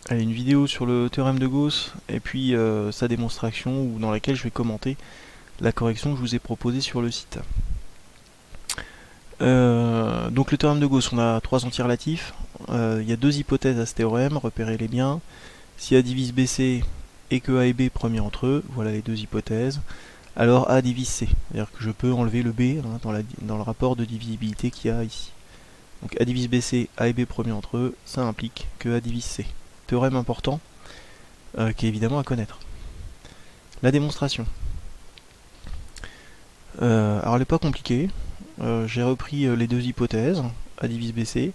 Allez, une vidéo sur le théorème de Gauss et puis sa démonstration dans laquelle je vais commenter la correction que je vous ai proposée sur le site. Donc le théorème de Gauss, on a trois entiers relatifs. Il y a deux hypothèses à ce théorème, repérez-les bien. Si A divise BC et que A et B premiers entre eux, voilà les deux hypothèses, alors A divise C. C'est-à-dire que je peux enlever le B dans le rapport de divisibilité qu'il y a ici. Donc A divise BC, A et B premiers entre eux, ça implique que A divise C. Théorème important, qui est évidemment à connaître. La démonstration. Alors elle n'est pas compliquée. J'ai repris les deux hypothèses, A divise BC,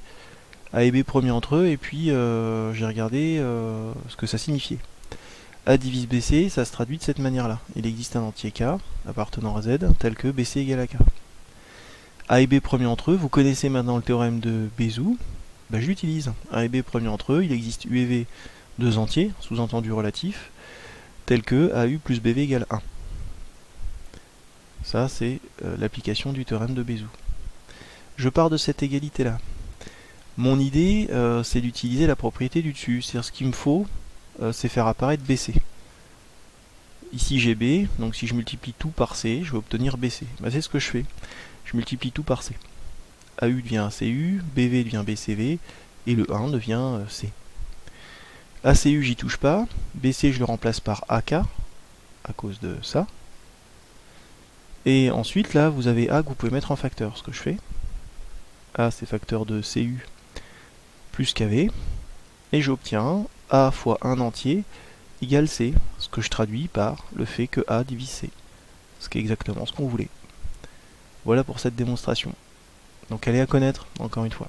A et B premiers entre eux, et puis j'ai regardé ce que ça signifiait. A divise BC, ça se traduit de cette manière-là. Il existe un entier K appartenant à Z, tel que BC égale à K. A et B premiers entre eux, vous connaissez maintenant le théorème de Bézout, bah, je l'utilise. A et B premiers entre eux, il existe U et V, deux entiers, sous-entendu relatifs, tels que AU plus BV égale 1. Ça, c'est l'application du théorème de Bézout. Je pars de cette égalité-là. Mon idée, c'est d'utiliser la propriété du dessus. C'est-à-dire ce qu'il me faut, c'est faire apparaître BC. Ici j'ai B, donc si je multiplie tout par C, je vais obtenir BC. Bah, c'est ce que je fais. Je multiplie tout par C. AU devient ACU, BV devient BCV, et le 1 devient C. ACU, j'y touche pas. BC, je le remplace par AK, à cause de ça. Et ensuite, là, vous avez A que vous pouvez mettre en facteur. Ce que je fais, A, c'est facteur de CU plus KV. Et j'obtiens A fois 1 entier égale C, ce que je traduis par le fait que A divise C. Ce qui est exactement ce qu'on voulait. Voilà pour cette démonstration. Donc elle est à connaître, encore une fois.